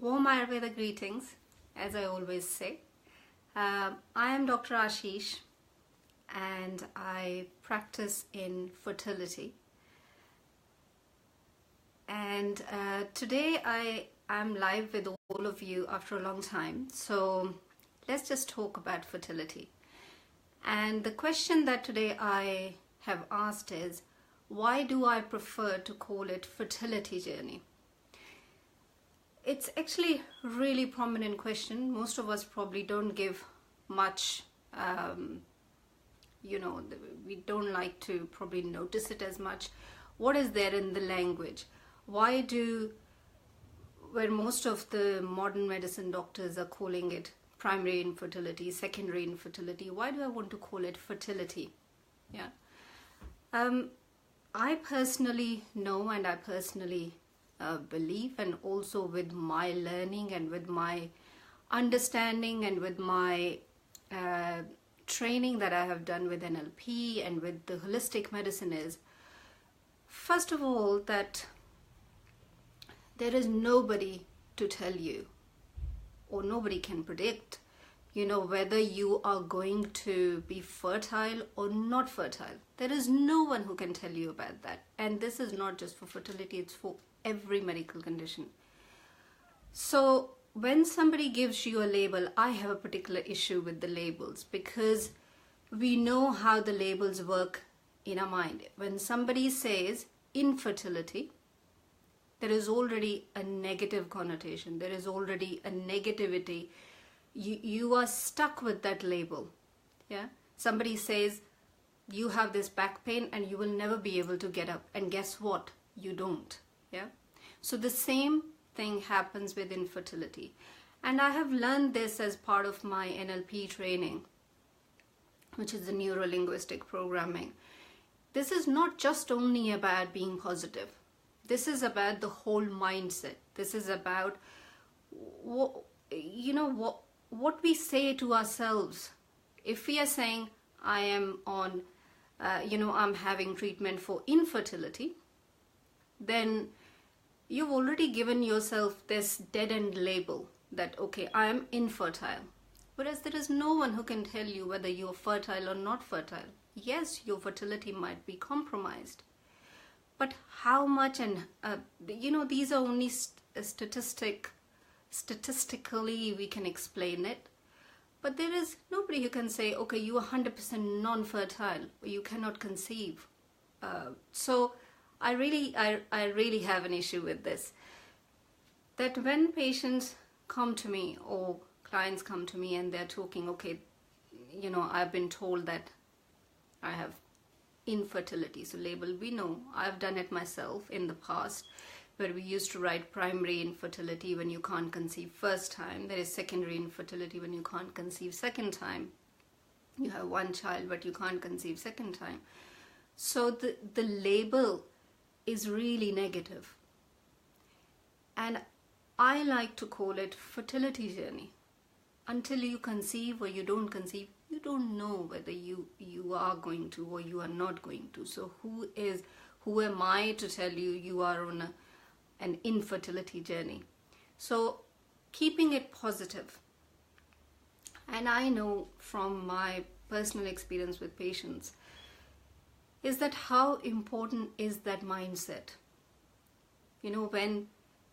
Warm Ayurveda greetings, as I always say. I am Dr. Ashish and I practice in fertility. And today I am live with all of you after a long time. So let's just talk about fertility. And the question that today I have asked is, why do I prefer to call it Fertility Journey? It's actually a really prominent question. Most of us probably don't give much, we don't like to probably notice it as much. What is there in the language? Why where most of the modern medicine doctors are calling it primary infertility, secondary infertility, why do I want to call it fertility? Yeah. I personally know and I personally believe, and also with my learning and with my understanding and with my training that I have done with NLP and with the holistic medicine, is first of all that there is nobody to tell you, or nobody can predict, whether you are going to be fertile or not fertile. There is no one who can tell you about that. And this is not just for fertility, it's for every medical condition. So when somebody gives you a label, I have a particular issue with the labels, because we know how the labels work in our mind. When somebody says infertility, there is already a negative connotation. There is already a negativity. You are stuck with that label. Yeah. Somebody says you have this back pain and you will never be able to get up. And guess what? You don't. Yeah. So the same thing happens with infertility. And I have learned this as part of my NLP training, which is the neuro-linguistic programming. This is not just only about being positive. This is about the whole mindset. This is about what we say to ourselves. If we are saying, I am on, I'm having treatment for infertility, then you've already given yourself this dead-end label that, okay, I am infertile. Whereas there is no one who can tell you whether you're fertile or not fertile. Yes, your fertility might be compromised. But how much, and these are only statistically we can explain it. But there is nobody who can say, okay, you are 100% non-fertile, or you cannot conceive. So I really have an issue with this. That when patients come to me or clients come to me and they're talking, okay, I've been told that I have infertility. So label, we know, I've done it myself in the past, where we used to write primary infertility when you can't conceive first time. There is secondary infertility when you can't conceive second time. You have one child but you can't conceive second time. So the label is really negative. And I like to call it fertility journey. Until you conceive or you don't conceive, you don't know whether you are going to or you are not going to. So who am I to tell you are on an infertility journey? So keeping it positive. And I know from my personal experience with patients is that how important is that mindset. When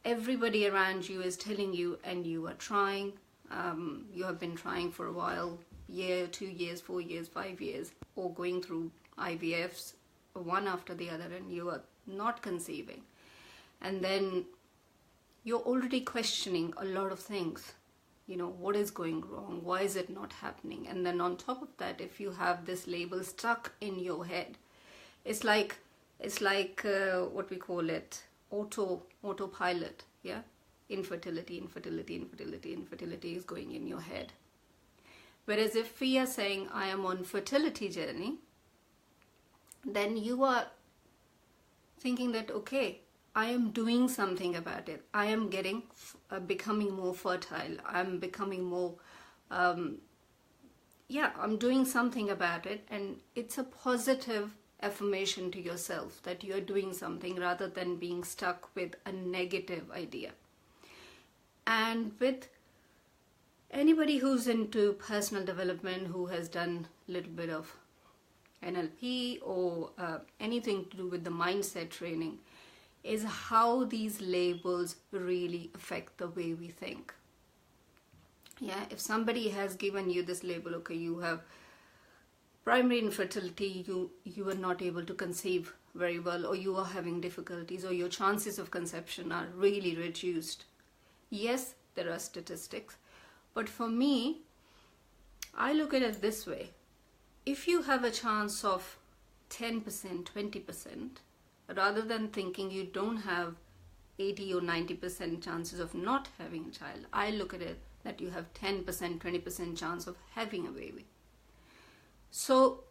everybody around you is telling you and you are trying, you have been trying for a while, year, 2 years, 4 years, 5 years, or going through IVFs one after the other, and you are not conceiving. And then you're already questioning a lot of things. What is going wrong? Why is it not happening? And then on top of that, if you have this label stuck in your head, it's like what we call it, autopilot. Yeah. Infertility is going in your head. Whereas if we are saying, I am on fertility journey, then you are thinking that, okay, I am doing something about it. I am becoming more fertile. I'm becoming more, I'm doing something about it. And it's a positive affirmation to yourself that you're doing something rather than being stuck with a negative idea. And with anybody who's into personal development, who has done a little bit of NLP or anything to do with the mindset training, is how these labels really affect the way we think. Yeah, if somebody has given you this label, okay, you have primary infertility, you are not able to conceive very well, or you are having difficulties, or your chances of conception are really reduced. Yes, there are statistics, but for me, I look at it this way. If you have a chance of 10%, 20%, rather than thinking you don't have 80 or 90% chances of not having a child, I look at it that you have 10%, 20% chance of having a baby. So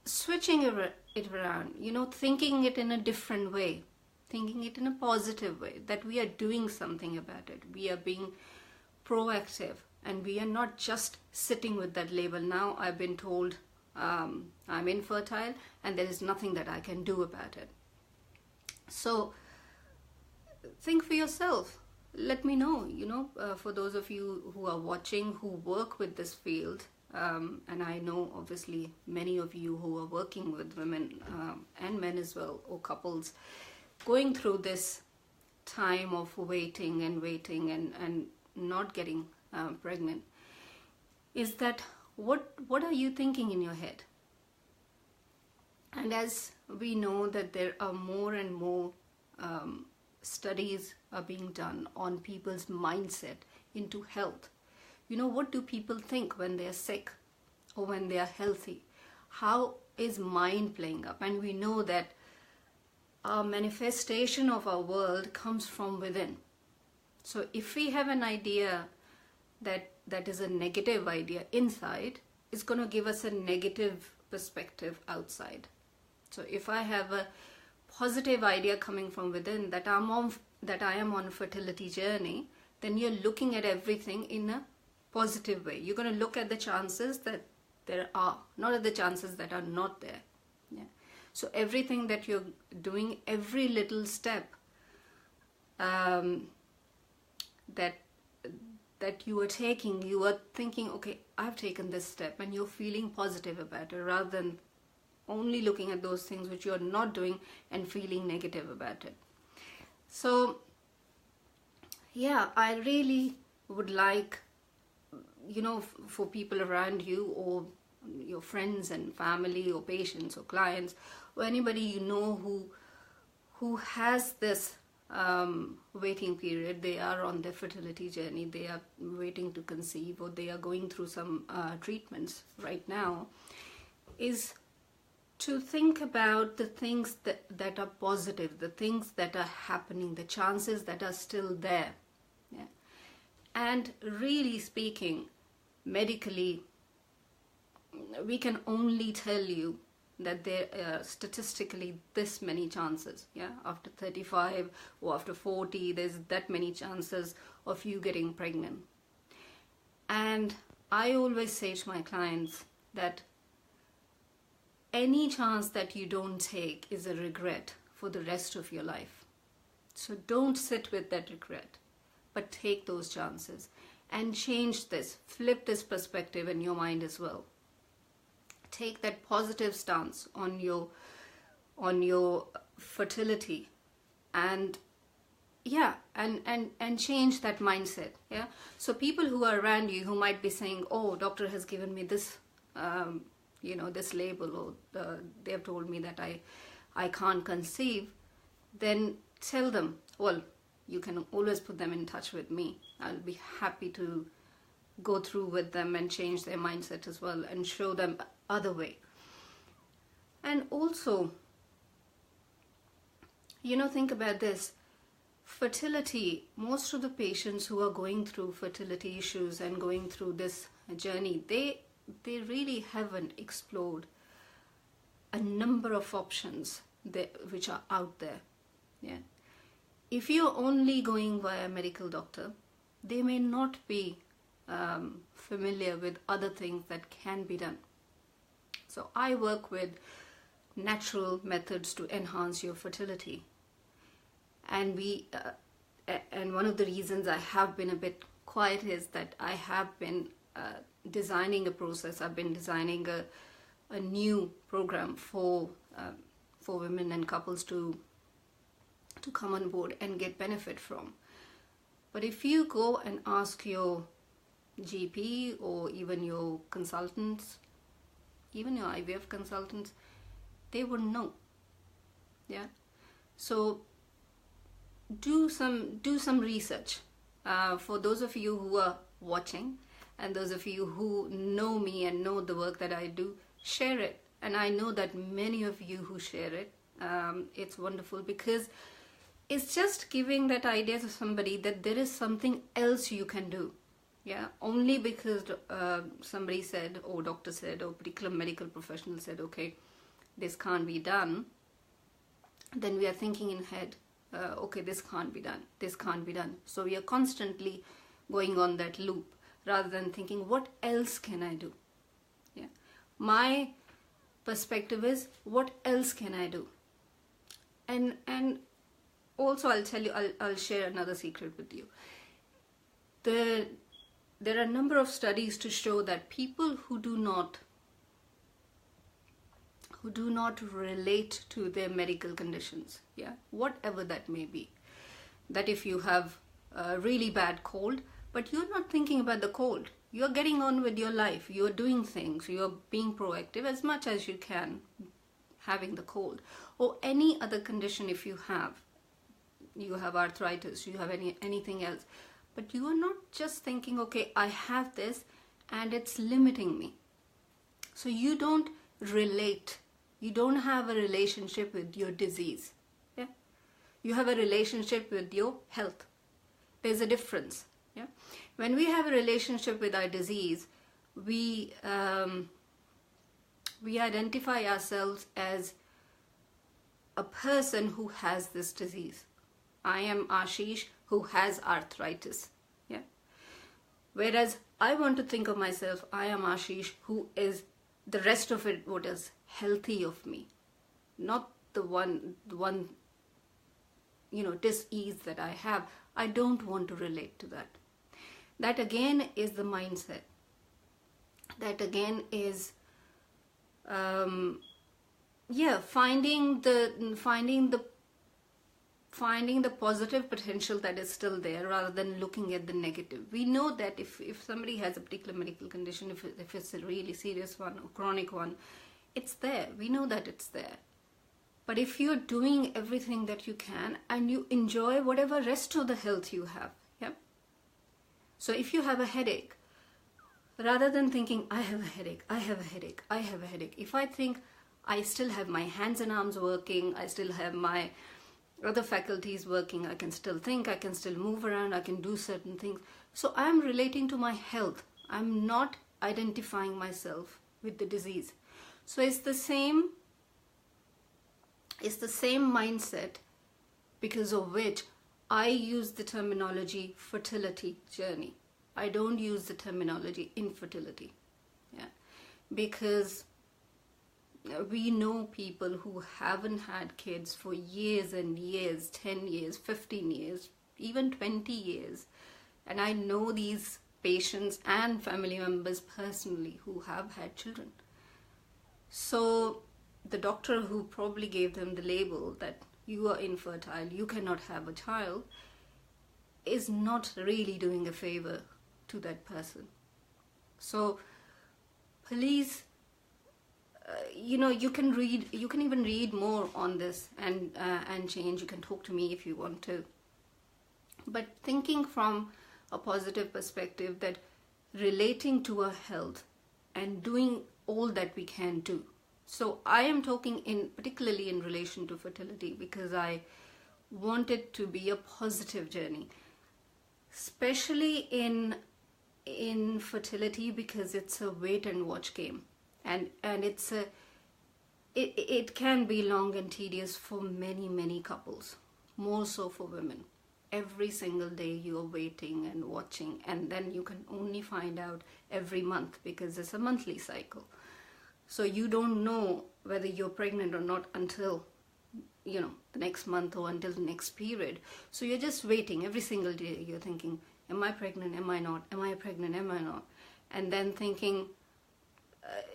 switching it around, thinking it in a different way, thinking it in a positive way, that we are doing something about it. We are being proactive, and we are not just sitting with that label. Now I've been told I'm infertile and there is nothing that I can do about it. So think for yourself. Let me know, for those of you who are watching, who work with this field, and I know obviously many of you who are working with women and men as well, or couples, going through this time of waiting and not getting pregnant, is that what are you thinking in your head? And as we know that there are more and more studies are being done on people's mindset into health. What do people think when they're sick or when they are healthy? How is mind playing up? And we know that our manifestation of our world comes from within. So if we have an idea that is a negative idea inside, it's going to give us a negative perspective outside. So if I have a positive idea coming from within that I am on a fertility journey, then you're looking at everything in a positive way. You're going to look at the chances that there are, not at the chances that are not there. Yeah. So everything that you're doing, every little step that you are taking, you are thinking, okay, I've taken this step, and you're feeling positive about it, rather than only looking at those things which you're not doing and feeling negative about it. So yeah, I really would like, for people around you, or your friends and family, or patients or clients, or anybody who has this waiting period, they are on their fertility journey, they are waiting to conceive, or they are going through some treatments right now, is to think about the things that are positive, the things that are happening, the chances that are still there. Yeah. And really speaking, medically, we can only tell you that there are statistically this many chances. Yeah, after 35 or after 40, there's that many chances of you getting pregnant. And I always say to my clients that any chance that you don't take is a regret for the rest of your life. So don't sit with that regret, but take those chances and change this, flip this perspective in your mind as well. Take that positive stance on your fertility, and and change that mindset. Yeah. So people who are around you who might be saying, oh, doctor has given me this this label, or they have told me that I can't conceive, then tell them, well, you can always put them in touch with me. I'll be happy to go through with them and change their mindset as well, and show them other way. And also, think about this. Fertility, most of the patients who are going through fertility issues and going through this journey, they really haven't explored a number of options which are out there. Yeah. If you're only going via a medical doctor, they may not be familiar with other things that can be done. So I work with natural methods to enhance your fertility. And and one of the reasons I have been a bit quiet is that I have been designing a process. I've been designing a new program for women and couples to come on board and get benefit from. But if you go and ask your GP or even your consultants, even your IVF consultants, they would know. Yeah. So do some research. For those of you who are watching and those of you who know me and know the work that I do, share it. And I know that many of you who share it, it's wonderful, because it's just giving that idea to somebody that there is something else you can do. Yeah, only because somebody said, or doctor said, or particular medical professional said, okay, this can't be done, then we are thinking in head, okay, this can't be done, this can't be done. So we are constantly going on that loop rather than thinking, what else can I do? Yeah, my perspective is, what else can I do? And also I'll tell you, I'll share another secret with you. There are a number of studies to show that people who do not relate to their medical conditions, yeah, whatever that may be, that if you have a really bad cold, but you're not thinking about the cold, you're getting on with your life, you're doing things, you're being proactive as much as you can, having the cold, or any other condition. If you have arthritis, you have anything else, but you are not just thinking, okay, I have this and it's limiting me. So you don't relate. You don't have a relationship with your disease. Yeah, you have a relationship with your health. There's a difference. Yeah, when we have a relationship with our disease, we identify ourselves as a person who has this disease. I am Ashish who has arthritis. Yeah. Whereas I want to think of myself, I am Ashish who is the rest of it, what is healthy of me, not the one dis-ease that I have. I don't want to relate to that. That again is the mindset. That again is finding the positive potential that is still there rather than looking at the negative. We know that if somebody has a particular medical condition, if it's a really serious one or chronic one, it's there. We know that it's there. But if you're doing everything that you can and you enjoy whatever rest of the health you have, yeah. So if you have a headache, rather than thinking, I have a headache, I have a headache, I have a headache, if I think I still have my hands and arms working, I still have my other faculties working, I can still think, I can still move around, I can do certain things. So I'm relating to my health. I'm not identifying myself with the disease. So it's the same mindset, because of which I use the terminology fertility journey. I don't use the terminology infertility. Yeah, because we know people who haven't had kids for years and years, 10 years, 15 years, even 20 years. And I know these patients and family members personally who have had children. So the doctor who probably gave them the label that you are infertile, you cannot have a child, is not really doing a favor to that person. So please, you can even read more on this and change. You can talk to me if you want to. But thinking from a positive perspective, that relating to our health and doing all that we can do. So I am talking particularly in relation to fertility, because I want it to be a positive journey, especially in fertility, because it's a wait and watch game. And it can be long and tedious for many couples, more so for women. Every single day you are waiting and watching, and then you can only find out every month, because it's a monthly cycle. So you don't know whether you're pregnant or not until the next month or until the next period. So you're just waiting every single day. You're thinking, am I pregnant? Am I not? Am I pregnant? Am I not? And then thinking,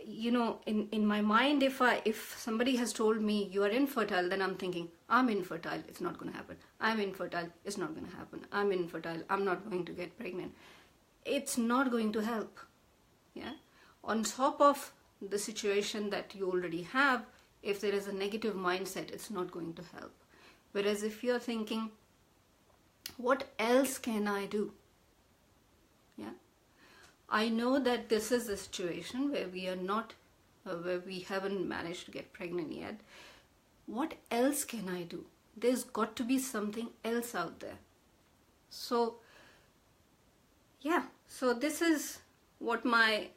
in my mind, if somebody has told me you are infertile, then I'm thinking, I'm infertile, it's not going to happen. I'm infertile, it's not going to happen. I'm infertile, I'm not going to get pregnant. It's not going to help. Yeah. On top of the situation that you already have, if there is a negative mindset, it's not going to help. Whereas if you're thinking, what else can I do? Yeah. I know that this is a situation where where we haven't managed to get pregnant yet. What else can I do? There's got to be something else out there. So, yeah. So this is what my,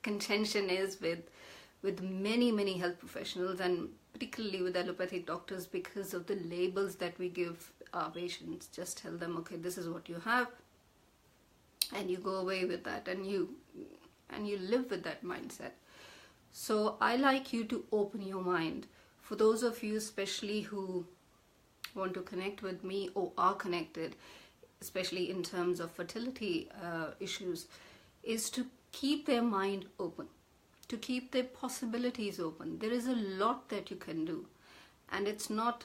contention is with many health professionals, and particularly with allopathic doctors, because of the labels that we give our patients. Just tell them, okay, this is what you have, and you go away with that, and you live with that mindset. So I like you to open your mind. For those of you especially who want to connect with me or are connected, especially in terms of fertility issues, is to keep their mind open, to keep their possibilities open. There is a lot that you can do. And it's not,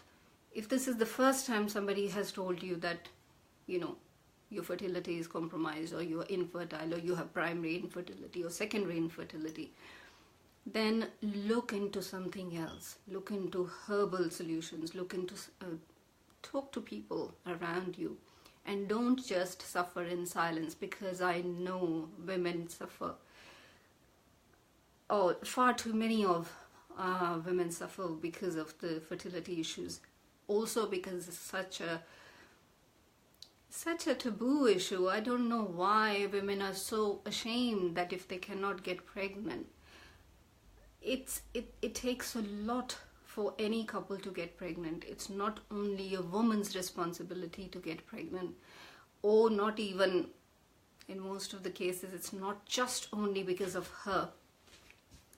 if this is the first time somebody has told you that, your fertility is compromised, or you're infertile, or you have primary infertility or secondary infertility, then look into something else. Look into herbal solutions. Look into, talk to people around you. And don't just suffer in silence, because I know women suffer. Oh, far too many of women suffer because of the fertility issues. Also because it's such a taboo issue. I don't know why women are so ashamed that if they cannot get pregnant. It takes a lot for any couple to get pregnant. It's not only a woman's responsibility to get pregnant, or not even, in most of the cases, it's not just only because of her.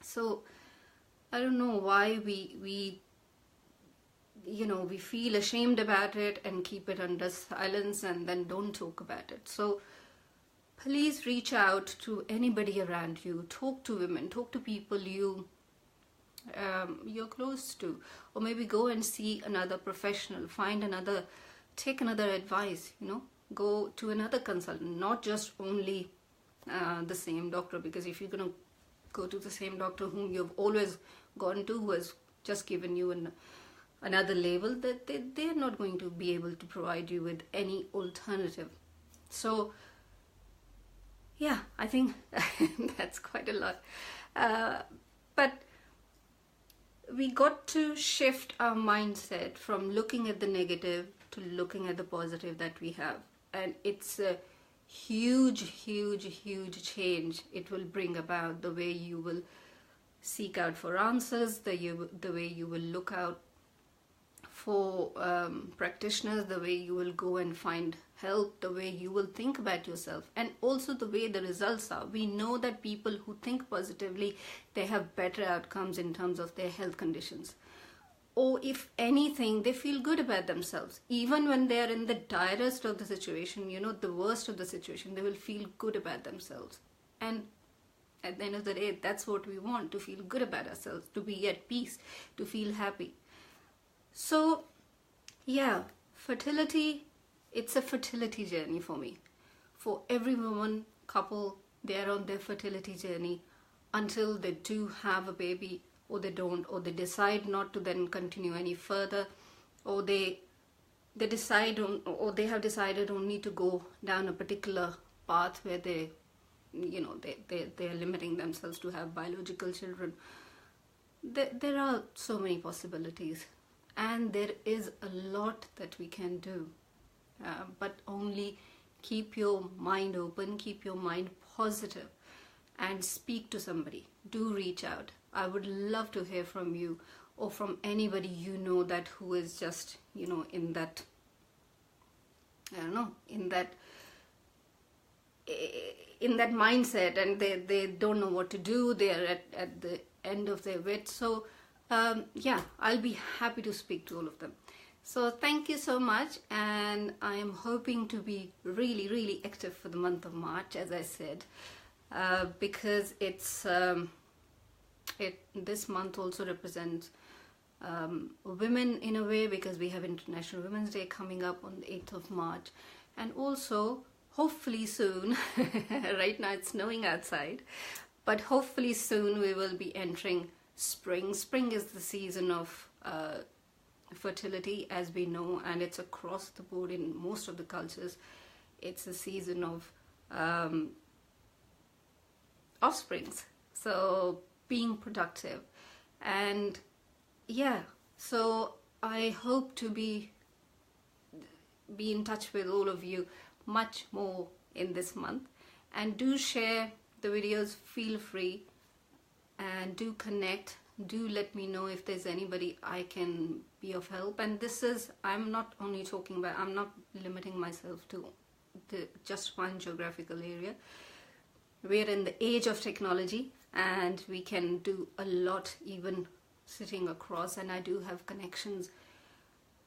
So I don't know why we feel ashamed about it and keep it under silence and then don't talk about it. So please reach out to anybody around you. Talk to women, talk to people you're close to, or maybe go and see another professional, take another advice, go to another consultant, not just only the same doctor, because if you're going to go to the same doctor whom you've always gone to, who has just given you another label, that they're not going to be able to provide you with any alternative. So yeah, I think that's quite a lot. But we got to shift our mindset from looking at the negative to looking at the positive that we have. And it's a huge change it will bring about, the way you will seek out for answers, the way you will look out for practitioners, the way you will go and find help, the way you will think about yourself, and also the way the results are. We know that people who think positively, they have better outcomes in terms of their health conditions. Or if anything, they feel good about themselves. Even when they are in the direst of the situation, the worst of the situation, they will feel good about themselves. And at the end of the day, that's what we want, to feel good about ourselves, to be at peace, to feel happy. So, yeah, fertility, it's a fertility journey for me. For every woman, couple, they're on their fertility journey until they do have a baby, or they don't, or they decide not to then continue any further, or they decide on, or they have decided only to go down a particular path where they are limiting themselves to have biological children. There are so many possibilities, and there is a lot that we can do, but only keep your mind open, keep your mind positive, and speak to somebody. Do reach out. I would love to hear from you, or from anybody that who is just in that, I don't know, in that mindset, and they don't know what to do. They are at the end of their wits. So Yeah, I'll be happy to speak to all of them. So thank you so much, and I am hoping to be really, really active for the month of March, as I said, because this month also represents women in a way, because we have International Women's Day coming up on the 8th of March, and also hopefully soon, right now it's snowing outside, but hopefully soon we will be entering spring. Spring is the season of fertility, as we know, and it's across the board in most of the cultures. It's a season of offsprings, so being productive. And yeah, so I hope to be in touch with all of you much more in this month, and do share the videos, feel free, and do connect, do let me know if there's anybody I can be of help. And this is, I'm not only talking about, I'm not limiting myself to just one geographical area. We're in the age of technology, and we can do a lot even sitting across, and I do have connections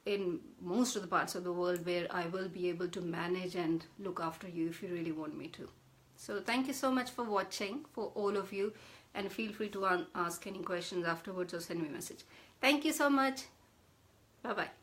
in most of the parts of the world where I will be able to manage and look after you if you really want me to. So thank you so much for watching, for all of you, and feel free to ask any questions afterwards or send me a message. Thank you so much. Bye bye.